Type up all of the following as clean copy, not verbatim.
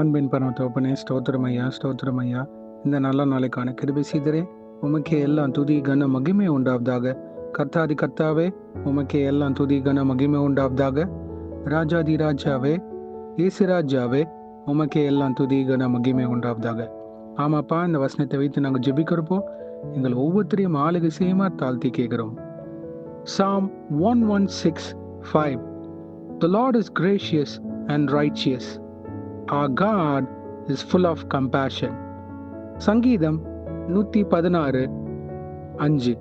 அன்பின் பரமத்தகப்பனே, ஸ்தோத்திரம் ஐயா, ஸ்தோத்திரம் ஐயா. இந்த நல்ல நாளைக்கான கிருபை செய்தரே, உமக்கே எல்லாம் துதி கன மகிமை உண்டாவதாக. கர்த்தாதி கர்த்தாவே, உமக்கே எல்லாம் துதி கன மகிமை உண்டாவதாக. ராஜாதி ராஜாவே, இயேசுராஜாவே, உமக்கே எல்லாம் துதி கன மகிமை உண்டாவதாக. ஆமாப்பா, இந்த வசனத்தை வைத்து நாங்கள் ஜெபிக்கிறப்போ எங்கள் ஒவ்வொருத்தரையும் ஆளுகை செய்யுமா தாழ்த்தி கேட்கிறோம். Psalm 116:5. The Lord is gracious and righteous. Our God is full of compassion. சங்கீதம் 116:5.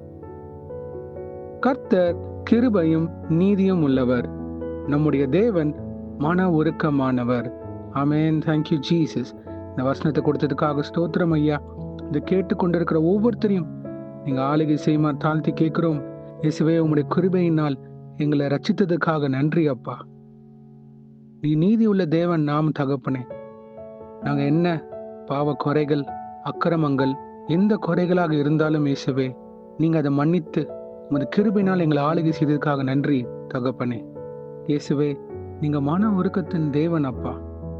கர்த்தர் கிருபையும் நீதியும் உள்ளவர், நம்முடைய தேவன் மன உருக்கமானவர். ஆமென். Thank you Jesus. இந்த வசனத்தை கொடுத்ததுக்காக ஸ்தோத்திரம் ஐயா. இதை கேட்டுக்கொண்டிருக்கிற ஒவ்வொருத்தரையும் நீங்க ஆளுகை செய்யுமா தாழ்த்தி கேட்கிறோம். இயேசுவே, உம்முடைய கிருபையினால் எங்களை ரட்சித்ததுக்காக நன்றி அப்பா. நீ நீதி உள்ள தேவன் நாம் தகப்பனே. நாங்க என்ன பாவ குறைகள், அக்கிரமங்கள், எந்த குறைகளாக இருந்தாலும் இயேசுவே, நீங்க அதை மன்னித்து உமது கிருபையினால் எங்களை ஆளுகை செய்ததுக்காக நன்றி தகப்பனே. இயேசுவே, நீங்க மன உருக்கத்தின் தேவன் அப்பா.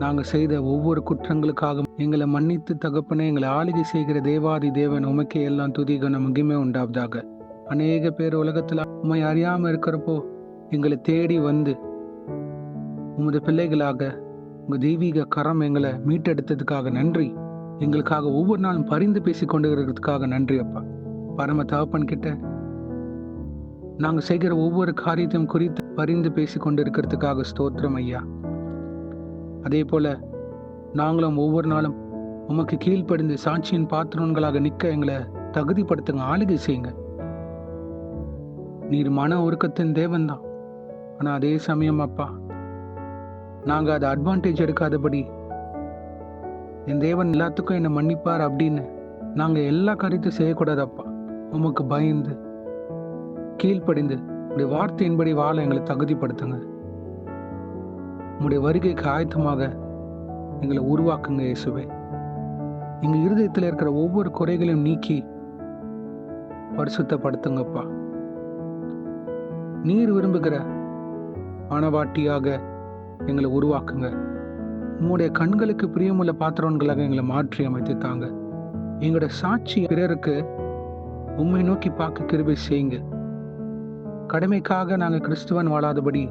நாங்க செய்த ஒவ்வொரு குற்றங்களுக்காக எங்களை மன்னித்து தகப்பனே, எங்களை ஆளுகை செய்கிற தேவாதி தேவன், உமக்கே எல்லாம் துதி கன மகிமை உண்டாவதாக. அநேக பேர் உலகத்துல உம்மை அறியாம இருக்கிறப்போ எங்களை தேடி வந்து உமது பிள்ளைகளாக உங்க தெய்வீக கரம் எங்களை மீட்டெடுத்ததுக்காக நன்றி. எங்களுக்காக ஒவ்வொரு நாளும் பரிந்து பேசி கொண்டு இருக்கிறதுக்காக நன்றி அப்பா. பரம தகப்பன் கிட்ட நாங்க செய்கிற ஒவ்வொரு காரியத்தையும் குறித்து பரிந்து பேசி கொண்டு இருக்கிறதுக்காக ஸ்தோத்திரம் ஐயா. அதே போல நாங்களும் ஒவ்வொரு நாளும் உமக்கு கீழ்ப்படிந்து சாட்சியின் பாத்திரங்களாக நிற்க எங்களை தகுதிப்படுத்துங்க, ஆளுகை செய்யுங்க. நீர் மன உருக்கத்தின் தேவன் தான். ஆனா அதே சமயம் அப்பா, நாங்க அதை அட்வான்டேஜ் எடுக்காதபடி என் தேவன் எல்லாத்துக்கும் என்னை மன்னிப்பார் அப்படின்னு நாங்க எல்லா காரியத்தையும் செய்யக்கூடாது அப்பா. உமக்கு பயந்து கீழ்ப்படிந்து உடைய வார்த்தையின்படி வாழ எங்களை தகுதிப்படுத்துங்க. உங்களுடைய வருகைக்கு ஆயத்தமாக எங்களை உருவாக்குங்க இயேசுவே. எங்க இருதயத்தில் இருக்கிற ஒவ்வொரு குறைகளையும் நீக்கி பரிசுத்தப்படுத்துங்கப்பா. நீர் விரும்புகிற மனவாட்டியாக எங்களை உருவாக்குங்க. உங்களுடைய கண்களுக்கு பிரியமுள்ள பாத்திரங்களாக எங்களை மாற்றி அமைத்து தாங்க. எங்களோட சாட்சி பிறருக்கு உம்மை நோக்கி பார்க்க கிருபை செய்யுங்க. கடமைக்காக நாங்கள் கிறிஸ்துவன் வாழாதபடி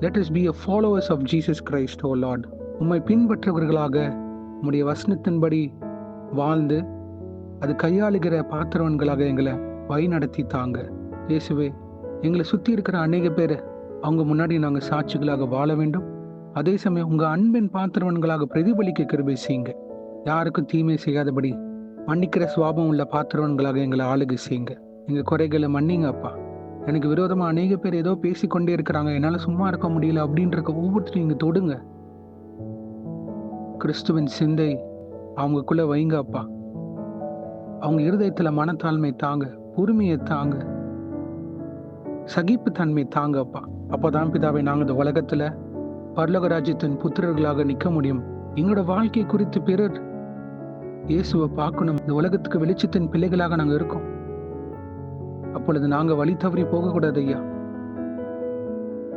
let us be a followers of Jesus Christ, O Lord. உம்மை பின்பற்றுவர்களாக உம்முடைய வசனத்தின்படி வாழ்ந்து அது கையாளுகிற பாத்திரவன்களாக எங்களை வழி நடத்தி தாங்க இயேசுவே. எங்களை சுற்றி இருக்கிற அநேக பேர் அவங்க முன்னாடி நாங்கள் சாட்சிகளாக வாழ வேண்டும். அதே சமயம் உங்க அன்பின் பாத்திரவன்களாக பிரதிபலிக்க கிருபை செய்யுங்க. யாருக்கும் தீமை செய்யாதபடி மன்னிக்கிற சுவாபம் உள்ள பாத்திரவன்களாக எங்களை ஆளுகை செய்யுங்க. எங்க குறைகளை மன்னிங்க அப்பா. எனக்கு விரோதமா அநேக பேர் ஏதோ பேசிக்கொண்டே இருக்கிறாங்க, என்னால சும்மா இருக்க முடியல அப்படின்ற ஒவ்வொருத்தரும் இங்க தொடுங்க. கிறிஸ்துவின் சிந்தை அவங்களுக்குள்ள வைங்க அப்பா. அவங்க இருதயத்துல மனத்தாழ்மை தாங்க, பொறுமையை தாங்க, சகிப்பு தன்மை தாங்க அப்பா. அப்பதான் பிதாவை நாங்க இந்த உலகத்துல பரலோக ராஜ்யத்தின் புத்திரர்களாக நிற்க முடியும். எங்களோட வாழ்க்கை குறித்து பிறர் இயேசுவை பார்க்கணும். இந்த உலகத்துக்கு வெளிச்சத்தின் பிள்ளைகளாக நாங்க இருக்கோம். அப்பொழுது நாங்க வழி தவறி போகக்கூடாது ஐயா.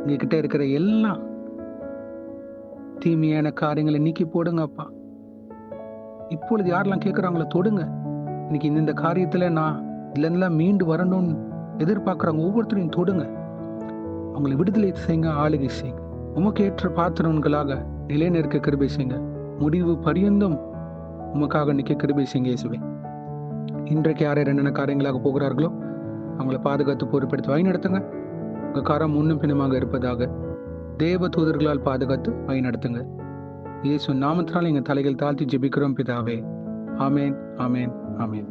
எங்க கிட்ட இருக்கிற எல்லா தீமையான காரியங்களை நீக்கி போடுங்க அப்பா. இப்பொழுது யாரெல்லாம் கேட்கிறாங்களோ தொடுங்க. இன்னைக்கு இந்த காரியத்துல நான் இதுல எல்லாம் மீண்டு வரணும்னு எதிர்பார்க்குறவங்க ஒவ்வொருத்தரையும் தொடுங்க. அவங்களை விடுதலை செய்யுங்க, ஆளுகை செய்யுங்க. உமக்கு ஏற்ற பாத்திரங்களாக நிலைநிற்க கிருபை செய்யுங்க. முடிவு பரியந்தும் உமக்காக நிற்க கிருபை செய்யுங்க இயேசுவே. இன்றைக்கு யார் என்னென்ன காரியங்களாக போகிறார்களோ அவங்களை பாதுகாத்து பொறுப்படுத்தி வழி நடத்துங்க. உங்க காரம் முன்னும் பின்னமாக இருப்பதாக தேவ தூதர்களால் பாதுகாத்து வழி நடத்துங்க. இயேசு நாமத்தினால் எங்க தலைகள் தாழ்த்தி ஜெபிக்கிறோம் பிதாவே. ஆமேன், ஆமேன், ஆமேன்.